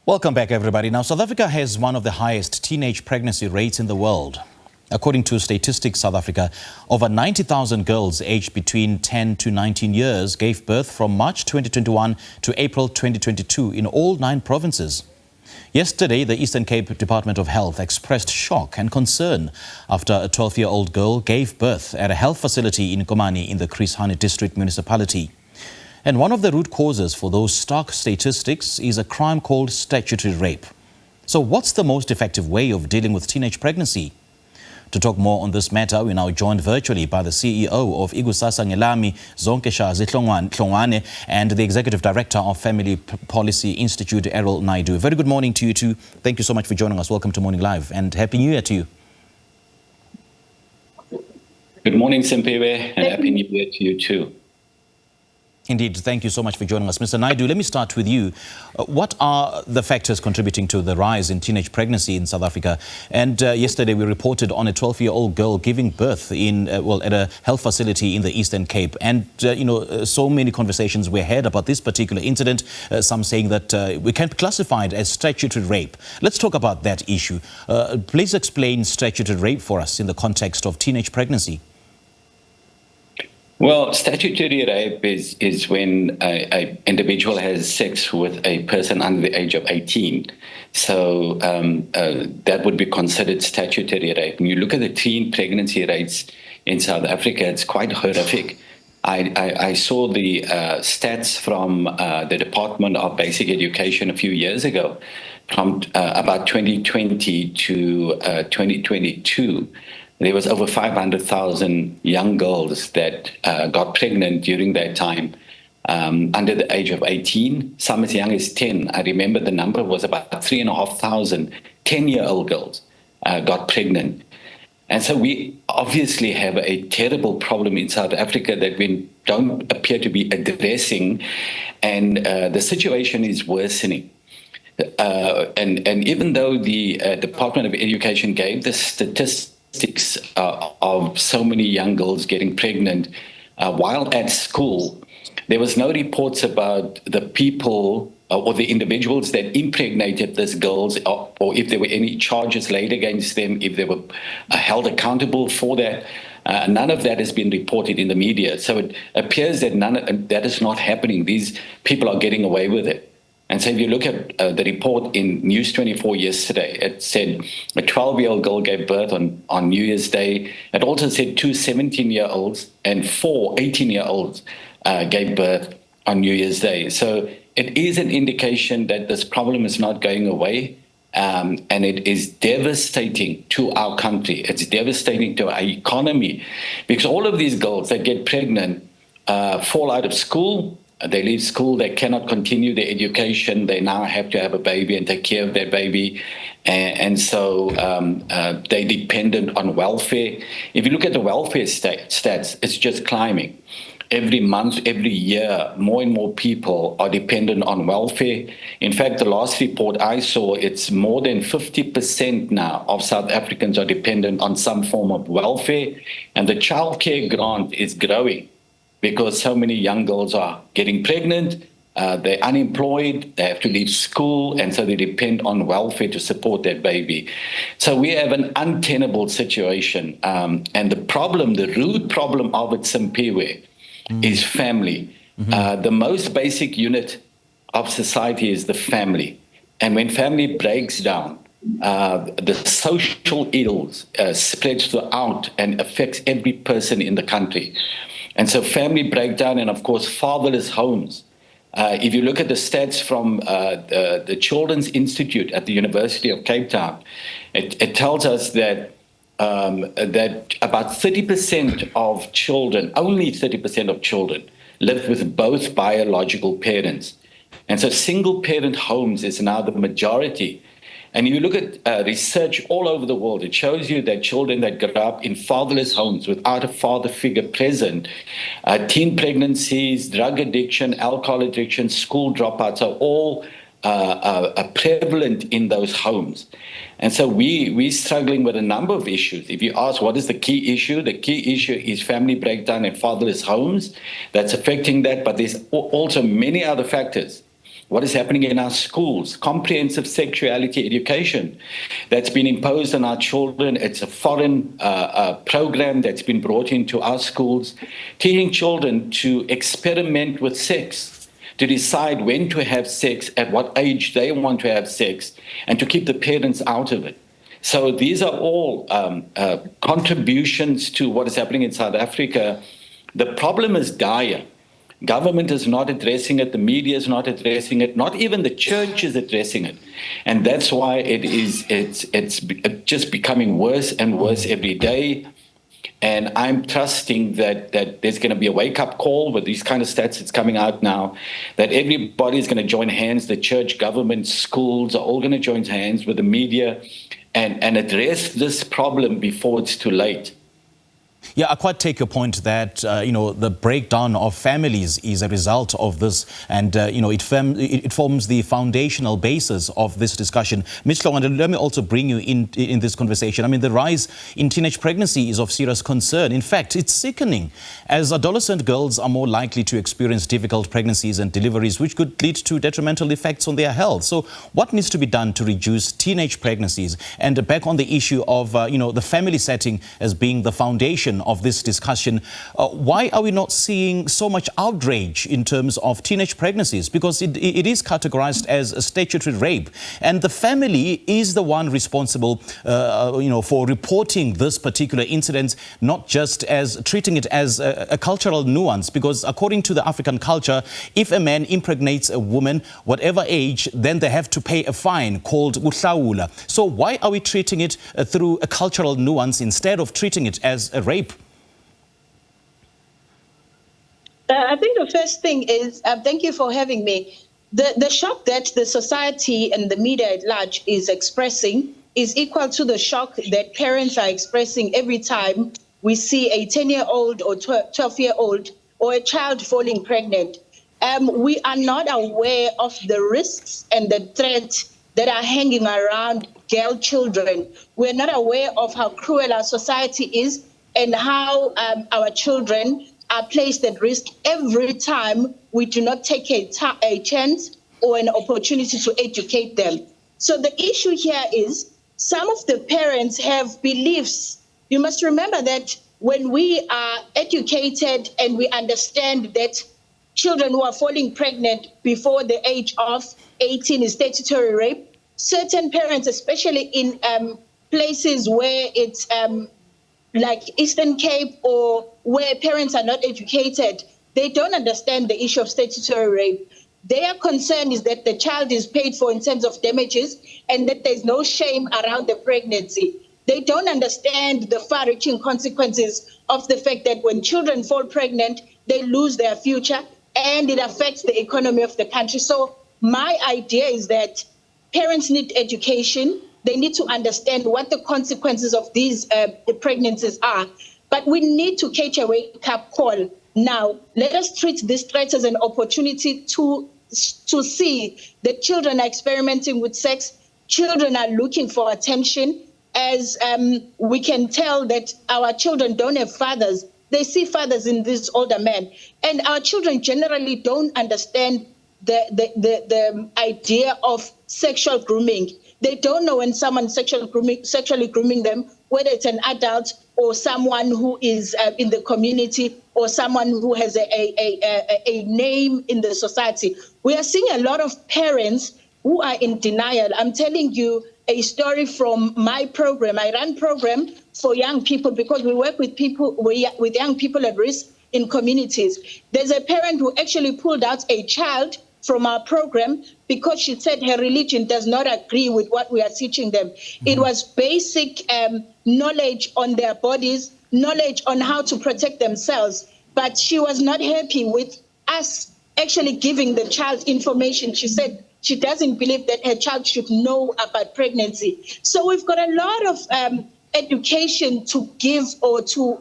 Welcome back, everybody. Now, South Africa has one of the highest teenage pregnancy rates in the world. According to Statistics South Africa, over 90,000 girls aged between 10 to 19 years gave birth from March 2021 to April 2022 in all 9 provinces. Yesterday, the Eastern Cape Department of Health expressed shock and concern after a 12-year-old girl gave birth at a health facility in Komani in the Chris Hani District Municipality. And one of the root causes for those stark statistics is a crime called statutory rape. So what's the most effective way of dealing with teenage pregnancy? To talk more on this matter, we're now joined virtually by the CEO of Ikusasa Ngelami, Zonke Shazi-Hlongwane, and the Executive Director of Family Policy Institute, Errol Naidoo. Very good morning to you two. Thank you so much for joining us. Welcome to Morning Live, and Happy New Year to you. Good morning, Simpiwe, and Happy New Year to you too. Indeed, thank you so much for joining us. Mr. Naidoo, let me start with you. What are the factors contributing to the rise in teenage pregnancy in South Africa? And yesterday we reported on a 12-year-old girl giving birth in, at a health facility in the Eastern Cape. And, so many conversations were had about this particular incident, some saying that we can classify it as statutory rape. Let's talk about that issue. Please explain statutory rape for us in the context of teenage pregnancy. Well, statutory rape is when an individual has sex with a person under the age of 18. So that would be considered statutory rape. When you look at the teen pregnancy rates in South Africa, it's quite horrific. I saw the stats from the Department of Basic Education a few years ago, from about 2020 to 2022. There was over 500,000 young girls that got pregnant during that time under the age of 18, some as young as 10. I remember the number was about 3,500 10-year-old girls got pregnant. And so we obviously have a terrible problem in South Africa that we don't appear to be addressing, and the situation is worsening. And even though the Department of Education gave the statistics of so many young girls getting pregnant while at school, there was no reports about the people or the individuals that impregnated these girls, or if there were any charges laid against them, if they were held accountable for that. None of that has been reported in the media. So it appears that that is not happening. These people are getting away with it. And so if you look at the report in News 24 yesterday, it said a 12-year-old girl gave birth on New Year's Day. It also said 2 17-year-olds and 4 18-year-olds gave birth on New Year's Day. So it is an indication that this problem is not going away, and it is devastating to our country. It's devastating to our economy, because all of these girls that get pregnant fall out of school. They leave school, they cannot continue their education, they now have to have a baby and take care of their baby. And so they're dependent on welfare. If you look at the welfare stats, it's just climbing. Every month, every year, more and more people are dependent on welfare. In fact, the last report I saw, it's more than 50% now of South Africans are dependent on some form of welfare. And the childcare grant is growing, because so many young girls are getting pregnant, they're unemployed, they have to leave school, and so they depend on welfare to support their baby. So we have an untenable situation. And the problem, the root problem of it, Simpiwe, is family. The most basic unit of society is the family. And when family breaks down, the social ills spreads throughout and affects every person in the country. And so family breakdown, and of course fatherless homes. If you look at the stats from the Children's Institute at the University of Cape Town, it tells us that that about 30% of children, only 30% of children, live with both biological parents. And so single parent homes is now the majority. And you look at research all over the world, it shows you that children that grow up in fatherless homes without a father figure present, teen pregnancies, drug addiction, alcohol addiction, school dropouts are all prevalent in those homes. And so we're struggling with a number of issues. If you ask what is the key issue is family breakdown and fatherless homes. That's affecting that, but there's also many other factors. what is happening in our schools, comprehensive sexuality education that's been imposed on our children. It's a foreign program that's been brought into our schools, teaching children to experiment with sex, to decide when to have sex, at what age they want to have sex, and to keep the parents out of it. So these are all contributions to what is happening in South Africa. The problem is dire. Government is not addressing it. The media is not addressing it. Not even the church is addressing it. And that's why it's just becoming worse and worse every day. And I'm trusting that there's going to be a wake-up call with these kind of stats that's coming out now, that everybody is going to join hands. The church, government, schools are all going to join hands with the media and address this problem before it's too late. Yeah, I quite take your point that, the breakdown of families is a result of this, and, it forms the foundational basis of this discussion. Ms. Hlongwane, let me also bring you in this conversation. I mean, the rise in teenage pregnancy is of serious concern. In fact, it's sickening, as adolescent girls are more likely to experience difficult pregnancies and deliveries, which could lead to detrimental effects on their health. So what needs to be done to reduce teenage pregnancies? And back on the issue of, the family setting as being the foundation of this discussion, why are we not seeing so much outrage in terms of teenage pregnancies? Because it is categorized as a statutory rape, and the family is the one responsible, for reporting this particular incident, not just as treating it as a cultural nuance. Because according to the African culture, if a man impregnates a woman, whatever age, then they have to pay a fine called uhlawula. So why are we treating it through a cultural nuance instead of treating it as a rape? I think the first thing is, thank you for having me. The shock that the society and the media at large is expressing is equal to the shock that parents are expressing every time we see a 10-year-old or 12-year-old or a child falling pregnant. We are not aware of the risks and the threats that are hanging around girl children. We're not aware of how cruel our society is and how our children are placed at risk every time we do not take a chance or an opportunity to educate them. So the issue here is some of the parents have beliefs. You must remember that when we are educated and we understand that children who are falling pregnant before the age of 18 is statutory rape, certain parents, especially in places where it's like Eastern Cape or where parents are not educated, they don't understand the issue of statutory rape. Their concern is that the child is paid for in terms of damages and that there's no shame around the pregnancy. They don't understand the far-reaching consequences of the fact that when children fall pregnant, they lose their future and it affects the economy of the country. So my idea is that parents need education. They need to understand what the consequences of these pregnancies are. But we need to catch a wake-up call now. Let us treat these threats as an opportunity to see that children are experimenting with sex. Children are looking for attention. As we can tell that our children don't have fathers. They see fathers in these older men. And our children generally don't understand the idea of sexual grooming. They don't know when someone's sexually grooming them, whether it's an adult or someone who is in the community or someone who has a name in the society. We are seeing a lot of parents who are in denial. I'm telling you a story from my program. I run program for young people because we work with young people at risk in communities. There's a parent who actually pulled out a child from our program because she said her religion does not agree with what we are teaching them. Mm-hmm. It was basic knowledge on their bodies, knowledge on how to protect themselves, but she was not happy with us actually giving the child information. She said she doesn't believe that her child should know about pregnancy. So we've got a lot of education to give or to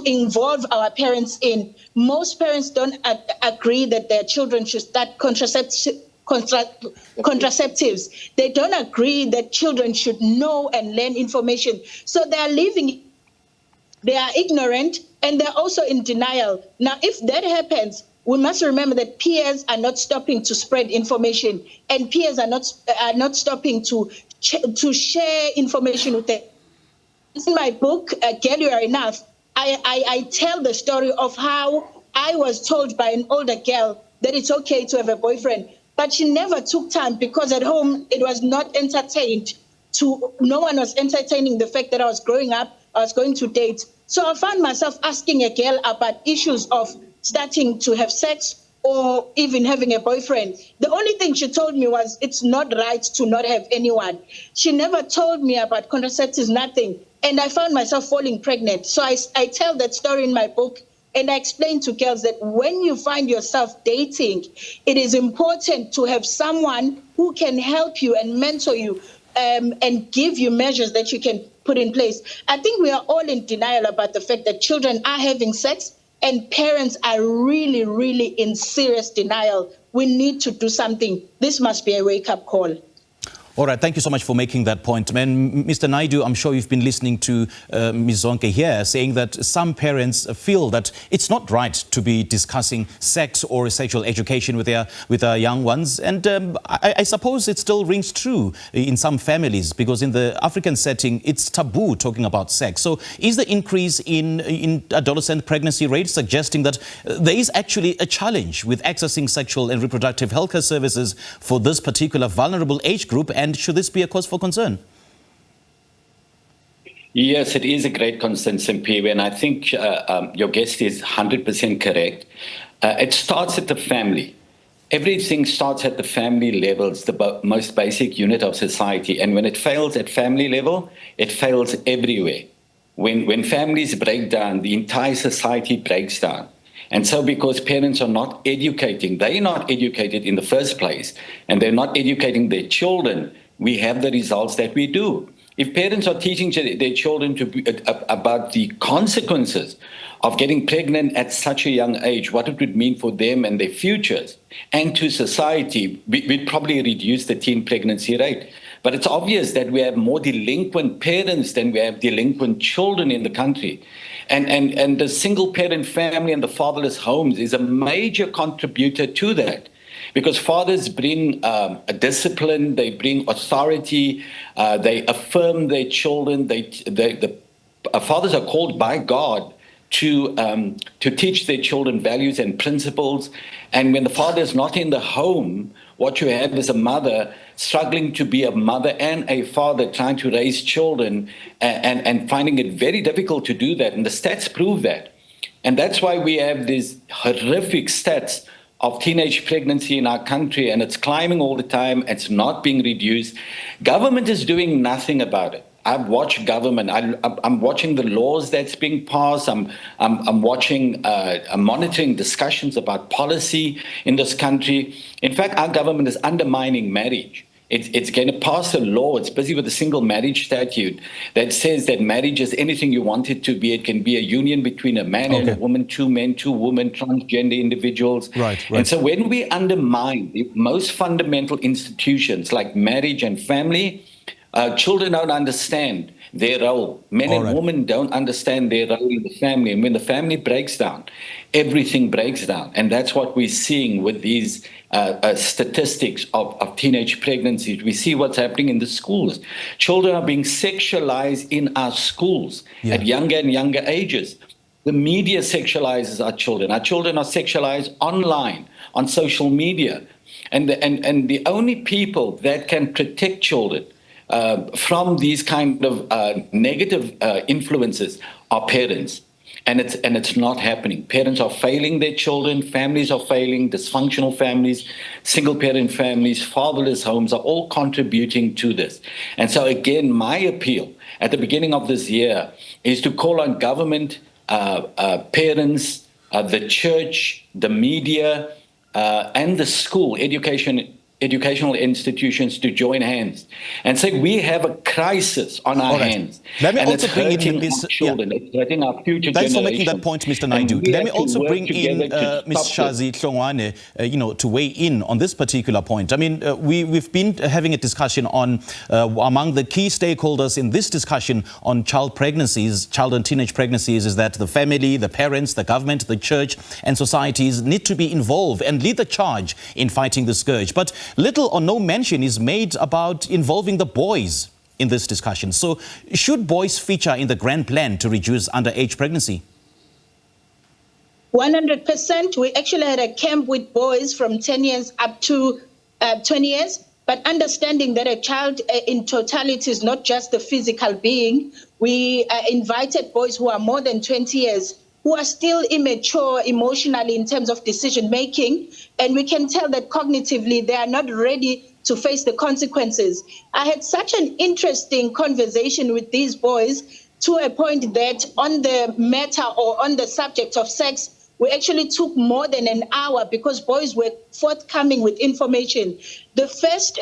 involve our parents in. Most parents don't agree that their children should start contraceptives. They don't agree that children should know and learn information. So they are ignorant, and they're also in denial. Now, if that happens, we must remember that peers are not stopping to spread information, and peers are not stopping to share information with them. In my book, Girl, You Are Enough, I tell the story of how I was told by an older girl that it's okay to have a boyfriend, but she never took time because at home it was not entertained. No one was entertaining the fact that I was growing up, I was going to date. So I found myself asking a girl about issues of starting to have sex or even having a boyfriend. The only thing she told me was it's not right to not have anyone. She never told me about contraceptives, nothing. And I found myself falling pregnant. So I tell that story in my book, and I explain to girls that when you find yourself dating, it is important to have someone who can help you and mentor you, and give you measures that you can put in place. I think we are all in denial about the fact that children are having sex, and parents are really, really in serious denial. We need to do something. This must be a wake-up call. All right, thank you so much for making that point. And Mr. Naidoo, I'm sure you've been listening to Ms. Zonke here saying that some parents feel that it's not right to be discussing sex or sexual education with their young ones. And I suppose it still rings true in some families, because in the African setting, it's taboo talking about sex. So is the increase in adolescent pregnancy rates suggesting that there is actually a challenge with accessing sexual and reproductive healthcare services for this particular vulnerable age group? And should this be a cause for concern? Yes, it is a great concern, Simpiwe, and I think your guest is 100% correct. It starts at the family. Everything starts at the family level. It's the most basic unit of society. And when it fails at family level, it fails everywhere. When families break down, the entire society breaks down. And so because parents are not educating, they're not educated in the first place, and they're not educating their children, we have the results that we do. If parents are teaching their children about the consequences of getting pregnant at such a young age, what it would mean for them and their futures, and to society, we'd probably reduce the teen pregnancy rate. But it's obvious that we have more delinquent parents than we have delinquent children in the country. And the single-parent family and the fatherless homes is a major contributor to that. Because fathers bring a discipline, they bring authority, they affirm their children. Fathers are called by God to teach their children values and principles. And when the father is not in the home, what you have is a mother struggling to be a mother and a father, trying to raise children and finding it very difficult to do that. And the stats prove that. And that's why we have these horrific stats of teenage pregnancy in our country, and it's climbing all the time. It's not being reduced. Government is doing nothing about it. I've watched government. I'm watching the laws that's being passed. I'm watching, I'm monitoring discussions about policy in this country. In fact, our government is undermining marriage. It's going to pass a law. It's busy with a single marriage statute that says that marriage is anything you want it to be. It can be a union between a man and a woman, two men, two women, transgender individuals. Right. And so when we undermine the most fundamental institutions like marriage and family, children don't understand their role. Men and women don't understand their role in the family. And when the family breaks down, everything breaks down. And that's what we're seeing with these statistics of teenage pregnancies. We see what's happening in the schools. Children are being sexualized in our schools at younger and younger ages. The media sexualizes our children. Our children are sexualized online, on social media. And the only people that can protect children from these kind of negative influences are parents. And it's not happening. Parents are failing their children, families are failing, dysfunctional families, single-parent families, fatherless homes are all contributing to this. And so again, my appeal at the beginning of this year is to call on government, parents, the church, the media, and the school, education educational institutions to join hands and say we have a crisis on our hands. Let me and also it's bring in hurting Ms. our children, it's hurting our future Thanks generations. for making that point, Mr. Naidoo. Let me also bring in Ms. Shazi-Hlongwane, to weigh in on this particular point. I mean, we've been having a discussion on, among the key stakeholders in this discussion on child pregnancies, child and teenage pregnancies, is that the family, the parents, the government, the church and societies need to be involved and lead the charge in fighting the scourge. But little or no mention is made about involving the boys in this discussion. So should boys feature in the grand plan to reduce underage pregnancy? 100%. We actually had a camp with boys from 10 years up to 20 years. But understanding that a child in totality is not just a physical being, we invited boys who are more than 20 years, who are still immature emotionally in terms of decision making. And we can tell that cognitively they are not ready to face the consequences. I had such an interesting conversation with these boys to a point that on the matter or on the subject of sex, we actually took more than an hour because boys were forthcoming with information. The first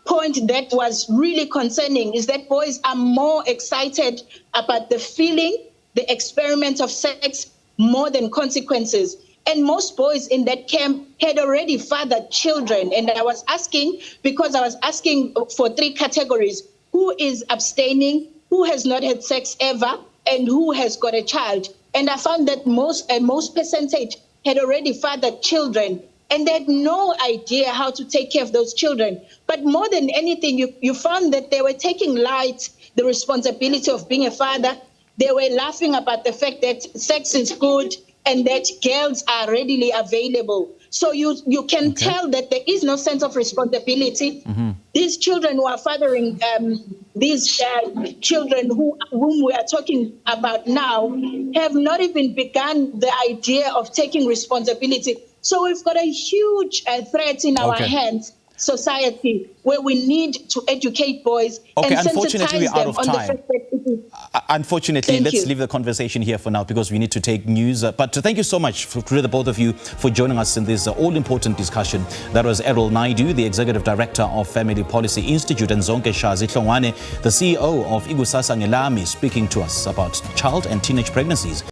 point that was really concerning is that boys are more excited about the feeling, the experiment of sex, more than consequences. And most boys in that camp had already fathered children. And I was asking, because I was asking for 3 categories: who is abstaining, who has not had sex ever, and who has got a child. And I found that most percentage had already fathered children, and they had no idea how to take care of those children. But more than anything, you found that they were taking light the responsibility of being a father. They were laughing about the fact that sex is good and that girls are readily available. So you can tell that there is no sense of responsibility. These children who are fathering these children whom we are talking about now have not even begun the idea of taking responsibility. So we've got a huge threat in our hands, society, where we need to educate boys and unfortunately, we're sensitize out them of on the time. fact that it is. Unfortunately, let's leave the conversation here for now because we need to take news. But thank you so much to the both of you for joining us in this all-important discussion. That was Errol Naidoo, the Executive Director of Family Policy Institute, and Zonke Shazi-Hlongwane, the CEO of Ikusasa Ngelami, speaking to us about child and teenage pregnancies.